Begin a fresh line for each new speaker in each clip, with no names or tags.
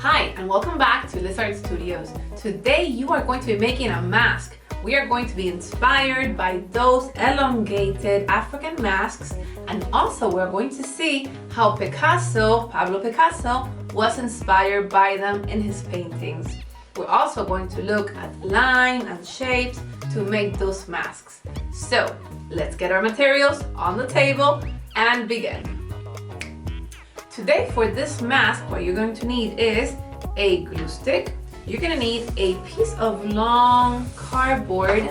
Hi, and welcome back to Lizard Studios. Today you are going to be making a mask. We are going to be inspired by those elongated African masks, and also we're going to see how Pablo Picasso, was inspired by them in his paintings. We're also going to look at line and shapes to make those masks. So let's get our materials on the table and begin. Today for this mask, what you're going to need is a glue stick. You're gonna need a piece of long cardboard.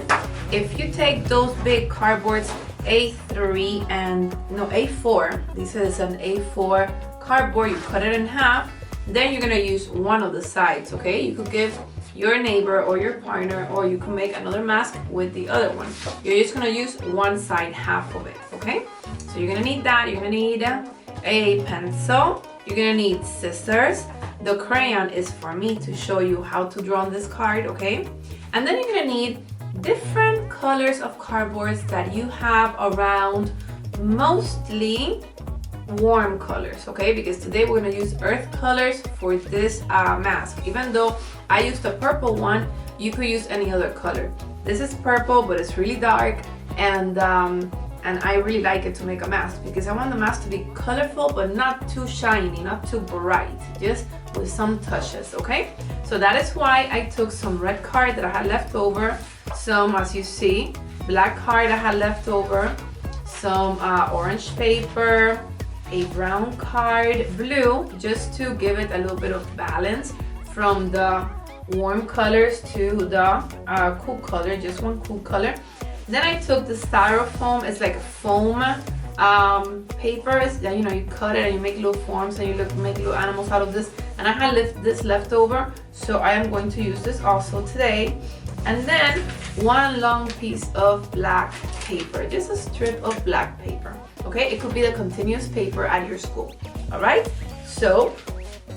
If you take those big cardboards, A4, this is an A4 cardboard, you cut it in half, then you're gonna use one of the sides, okay? You could give your neighbor or your partner, or you can make another mask with the other one. You're just gonna use one side, half of it, okay? So you're gonna need that. You're gonna need a pencil. You're gonna need scissors. The crayon is for me to show you how to draw on this card, okay? And then you're gonna need different colors of cardboards that you have around, mostly warm colors, okay? Because today we're gonna use earth colors for this mask. Even though I used a purple one, you could use any other color. This is purple, but it's really dark, and I really like it to make a mask because I want the mask to be colorful but not too shiny, not too bright, just with some touches, okay? So that is why I took some red card that I had left over, some, as you see, black card I had left over, some orange paper, a brown card, blue, just to give it a little bit of balance from the warm colors to the cool color, just one cool color. Then I took the styrofoam. It's like a foam papers that, you know, you cut it and you make little forms and you make little animals out of this. And I had this left over, so I am going to use this also today. And then one long piece of black paper, just a strip of black paper. Okay, it could be the continuous paper at your school. All right, so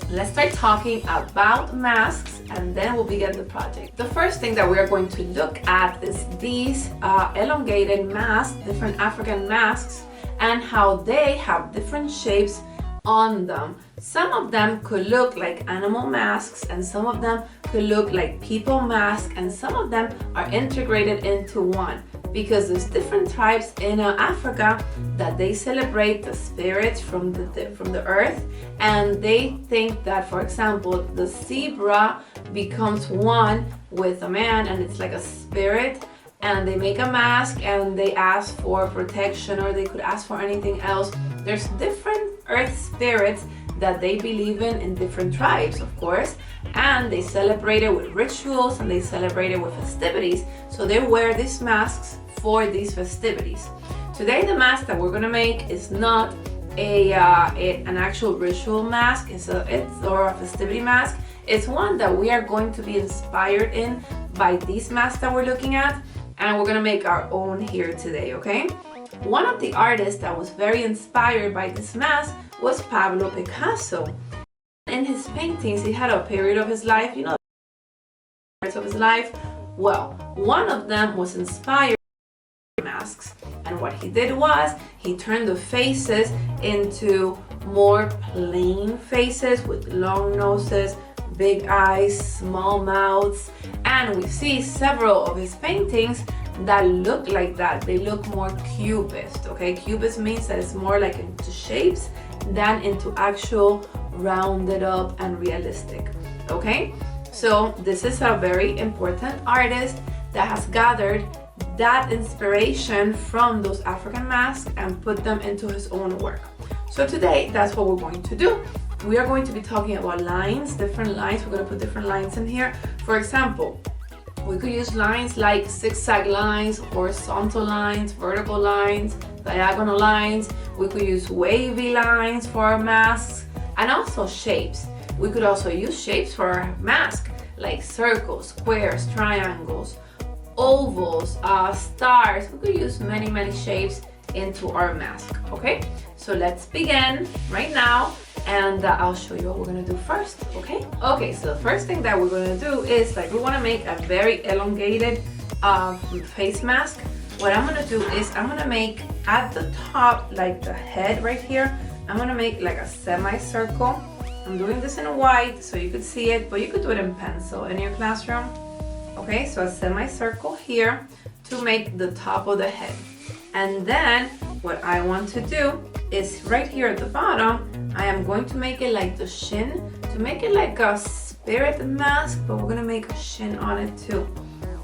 let's start talking about masks, and then we'll begin the project. The first thing that we are going to look at is these elongated masks, different African masks, and how they have different shapes on them. Some of them could look like animal masks, and some of them could look like people masks, and some of them are integrated into one, because there's different tribes in Africa that they celebrate the spirits from the earth, and they think that, for example, the zebra becomes one with a man and it's like a spirit, and they make a mask and they ask for protection, or they could ask for anything else. There's different earth spirits that they believe in different tribes, of course, and they celebrate it with rituals and they celebrate it with festivities. So they wear these masks for these festivities. Today the mask that we're gonna make is not an actual ritual mask. It's a festivity mask. It's one that we are going to be inspired in by these masks that we're looking at, and we're gonna make our own here today, okay? One of the artists that was very inspired by this mask was Pablo Picasso. In his paintings, he had a period of his life, you know, parts of his life. Well, one of them was inspired by masks, and what he did was he turned the faces into more plain faces with long noses, big eyes, small mouths, and we see several of his paintings that look like that. They look more cubist, okay? Cubist means that it's more like into shapes than into actual rounded up and realistic, okay? So this is a very important artist that has gathered that inspiration from those African masks and put them into his own work. So today, that's what we're going to do. We are going to be talking about lines, different lines. We're going to put different lines in here. For example, we could use lines like zigzag lines, horizontal lines, vertical lines, diagonal lines. We could use wavy lines for our masks, and also shapes. We could also use shapes for our mask, like circles, squares, triangles, ovals, stars. We could use many shapes into our mask, okay? So let's begin right now, and I'll show you what we're gonna do first, okay? Okay, so the first thing that we're gonna do is, like, we wanna make a very elongated face mask. What I'm gonna do is I'm gonna make at the top, like the head right here, I'm gonna make like a semicircle, I'm doing this in white so you could see it, but you could do it in pencil in your classroom. Okay, so a semicircle here to make the top of the head. And then what I want to do is right here at the bottom, I am going to make it like the shin, to make it like a spirit mask, but we're gonna make a shin on it too,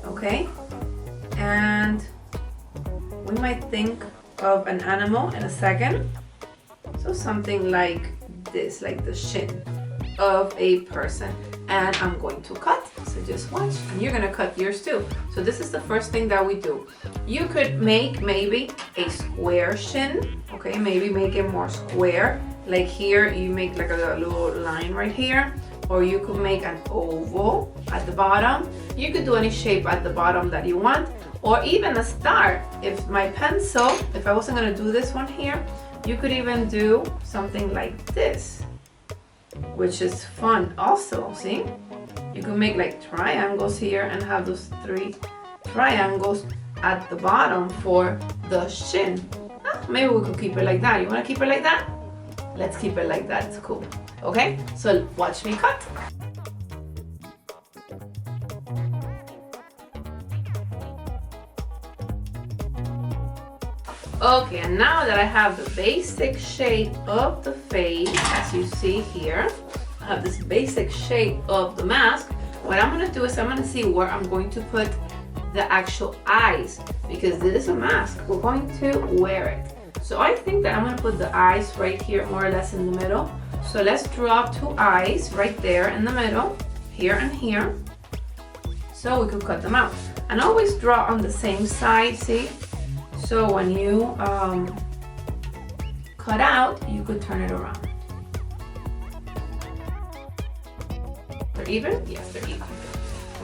okay? And we might think of an animal in a second. So something like this, like the shin of a person. And I'm going to cut, so just watch, and you're gonna cut yours too. So this is the first thing that we do. You could make maybe a square shin, okay? Maybe make it more square. Like here, you make like a little line right here, or you could make an oval at the bottom. You could do any shape at the bottom that you want, or even a star. If my pencil, if I wasn't gonna do this one here, you could even do something like this, which is fun also, see? You can make like triangles here and have those 3 triangles at the bottom for the shin. Maybe we could keep it like that. You wanna keep it like that? Let's keep it like that, it's cool. Okay, so watch me cut. Okay, and now that I have the basic shape of the face, as you see here, I have this basic shape of the mask. What I'm gonna do is I'm gonna see where I'm going to put the actual eyes, because this is a mask. We're going to wear it. So I think that I'm gonna put the eyes right here, more or less in the middle. So let's draw 2 eyes right there in the middle, here and here, so we could cut them out. And always draw on the same side, see? So when you cut out, you could turn it around. They're even? Yes, they're even.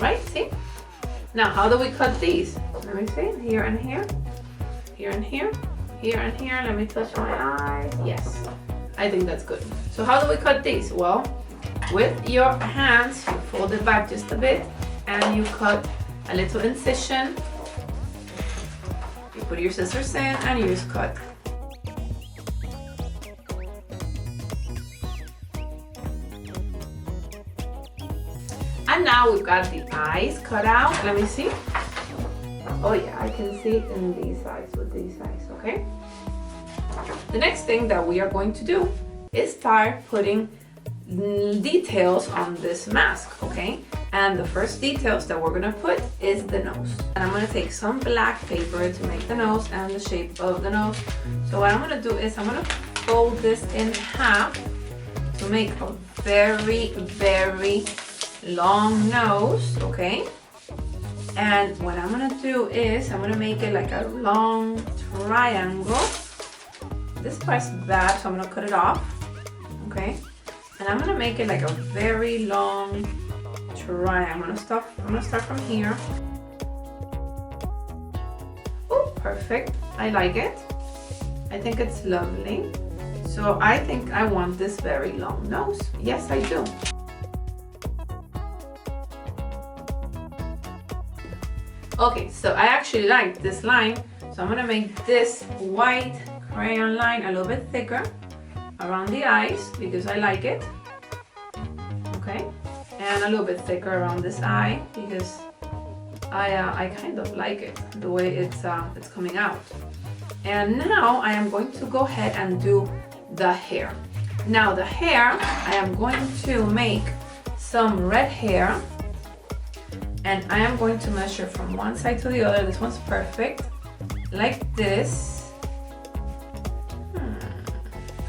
Right, see? Now, how do we cut these? Let me see, here and here, here and here, here and here. Let me touch my eyes. Yes, I think that's good. So how do we cut these? Well, with your hands, you fold it back just a bit and you cut a little incision. You put your scissors in and you just cut. And now we've got the eyes cut out. Let me see. Oh yeah, I can see it in these eyes, with these eyes, okay? The next thing that we are going to do is start putting details on this mask, okay? And the first details that we're gonna put is the nose. And I'm gonna take some black paper to make the nose and the shape of the nose. So what I'm gonna do is I'm gonna fold this in half to make a very, very long nose, okay? And what I'm gonna do is I'm gonna make it like a long triangle. This part's bad, so I'm gonna cut it off, okay? And I'm gonna make it like a very long triangle. I'm gonna start from here. Oh, perfect. I like it. I think it's lovely. So I think I want this very long nose. Yes, I do. Okay, so I actually like this line, so I'm gonna make this white crayon line a little bit thicker around the eyes because I like it. Okay, and a little bit thicker around this eye because I kind of like it the way it's coming out. And now I am going to go ahead and do the hair. Now the hair, I am going to make some red hair. And I am going to measure from one side to the other. This one's perfect. Like this.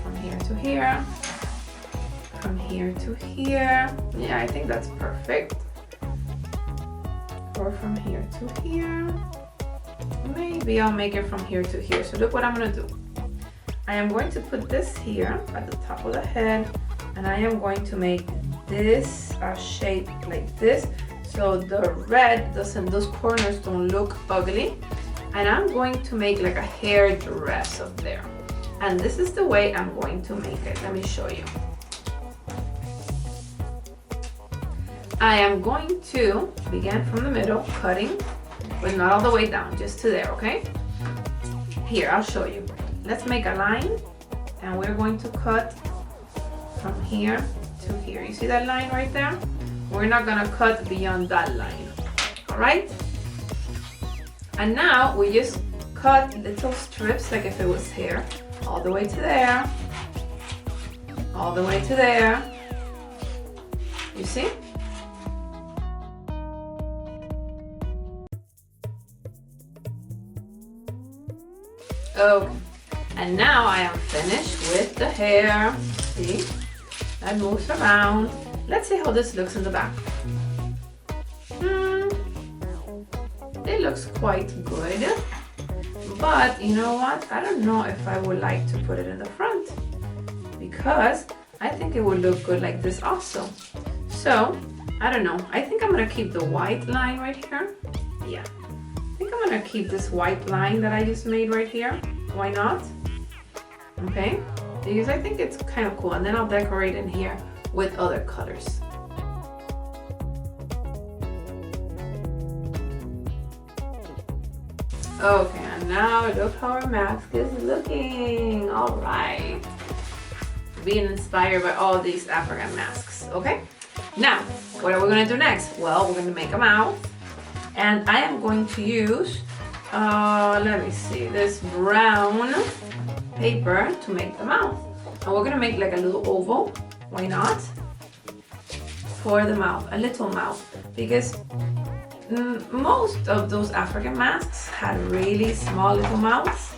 From here to here. From here to here. Yeah, I think that's perfect. Or from here to here. Maybe I'll make it from here to here. So look what I'm gonna do. I am going to put this here at the top of the head. And I am going to make this shape like this. So the red doesn't, those corners don't look ugly. And I'm going to make like a hair dress up there. And this is the way I'm going to make it. Let me show you. I am going to begin from the middle, cutting, but not all the way down, just to there, okay? Here, I'll show you. Let's make a line, and we're going to cut from here to here. You see that line right there? We're not gonna cut beyond that line, all right? And now we just cut little strips like if it was hair, all the way to there, all the way to there. You see? Okay, and now I am finished with the hair. See? That moves around. Let's see how this looks in the back. It looks quite good. But you know what? I don't know if I would like to put it in the front, because I think it would look good like this also. So, I don't know. I think I'm gonna keep the white line right here. Yeah. I think I'm gonna keep this white line that I just made right here. Why not? Okay. Because I think it's kind of cool. And then I'll decorate in here with other colors. Okay, and now look how our mask is looking. All right. Being inspired by all these African masks, okay? Now, what are we gonna do next? Well, we're gonna make a mouth. And I am going to use, let me see, this brown paper to make the mouth. And we're gonna make like a little oval, why not? For the mouth, a little mouth. Because most of those African masks had really small little mouths.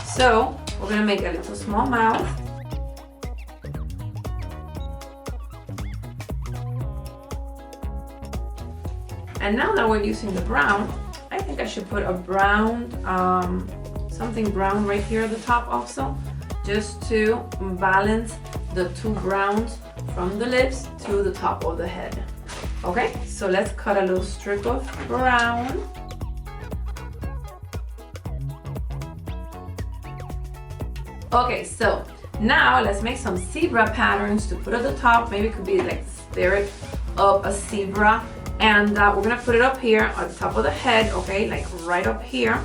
So we're gonna make a little small mouth. And now that we're using the brown, I think I should put a brown, something brown right here at the top also, just to balance the two browns from the lips to the top of the head. Okay, so let's cut a little strip of brown. Okay, so now let's make some zebra patterns to put at the top. Maybe it could be like the spirit of a zebra. And we're gonna put it up here on top of the head, okay, like right up here.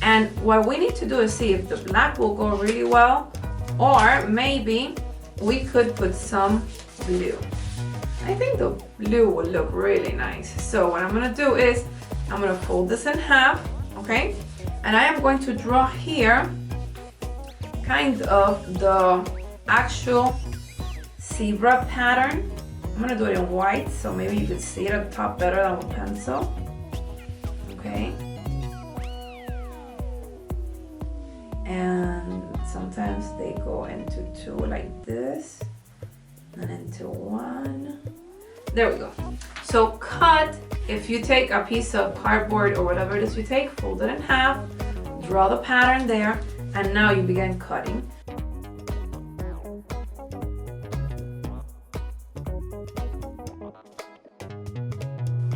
And what we need to do is see if the black will go really well, or maybe we could put some blue. I think the blue will look really nice. So what I'm gonna do is, I'm gonna fold this in half, okay? And I am going to draw here kind of the actual zebra pattern. I'm gonna do it in white, so maybe you can see it at the top better than with pencil. Okay. And sometimes they go into two like this, and into one. There we go. So cut, if you take a piece of cardboard or whatever it is you take, fold it in half, draw the pattern there, and now you begin cutting.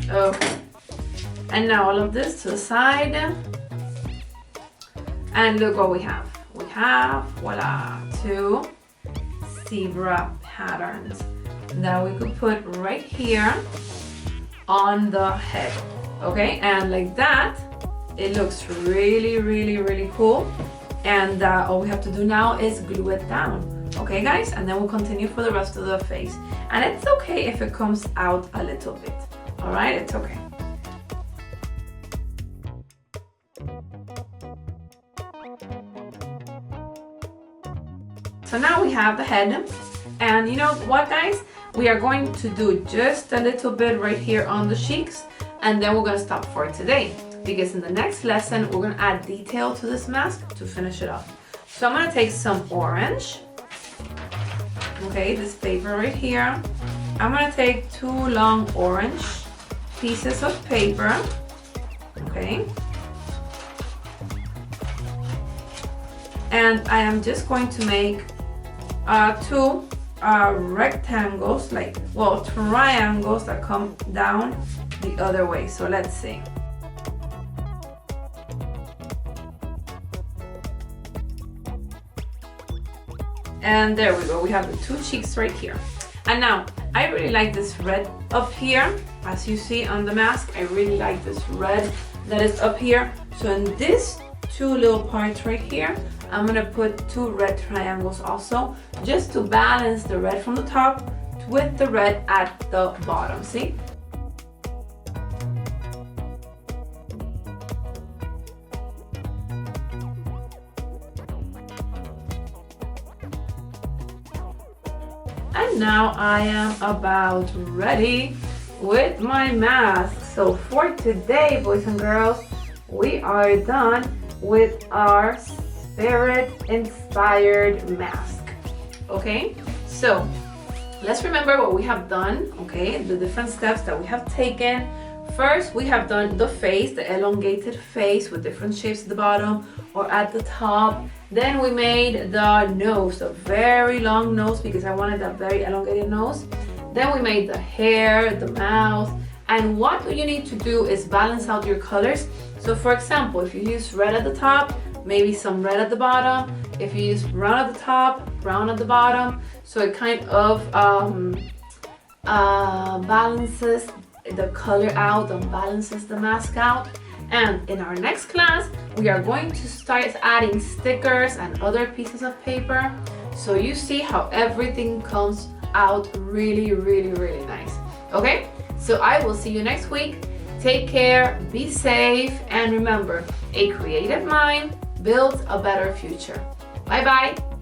Okay, and now all of this to the side, and look what we have. We have, voila, two zebra patterns that we could put right here on the head, okay? And like that, it looks really, really, really cool. And all we have to do now is glue it down. Okay, guys? And then we'll continue for the rest of the face. And it's okay if it comes out a little bit. All right, it's okay. So now we have the head. And you know what, guys? We are going to do just a little bit right here on the cheeks, and then we're gonna stop for today. Because in the next lesson, we're gonna add detail to this mask to finish it off. So I'm gonna take some orange. Okay, this paper right here. I'm gonna take two long orange pieces of paper. Okay. And I am just going to make two rectangles, like, well, triangles that come down the other way. So let's see. And there we go, we have the two cheeks right here. And now, I really like this red up here. As you see on the mask, I really like this red that is up here. So in this two little parts right here, I'm gonna put two red triangles also, just to balance the red from the top with the red at the bottom, see? And now I am about ready with my mask. So for today, boys and girls, we are done with our spirit inspired mask. Okay, so let's remember what we have done, okay, the different steps that we have taken. First, we have done the face, the elongated face with different shapes at the bottom or at the top. Then we made the nose, a very long nose because I wanted a very elongated nose. Then we made the hair, the mouth, and what you need to do is balance out your colors. So for example, if you use red at the top, maybe some red at the bottom. If you use brown at the top, brown at the bottom. So it kind of balances the color out and balances the mask out. And in our next class, we are going to start adding stickers and other pieces of paper. So you see how everything comes out really, really, really nice. Okay, so I will see you next week. Take care, be safe, and remember, a creative mind builds a better future. Bye bye.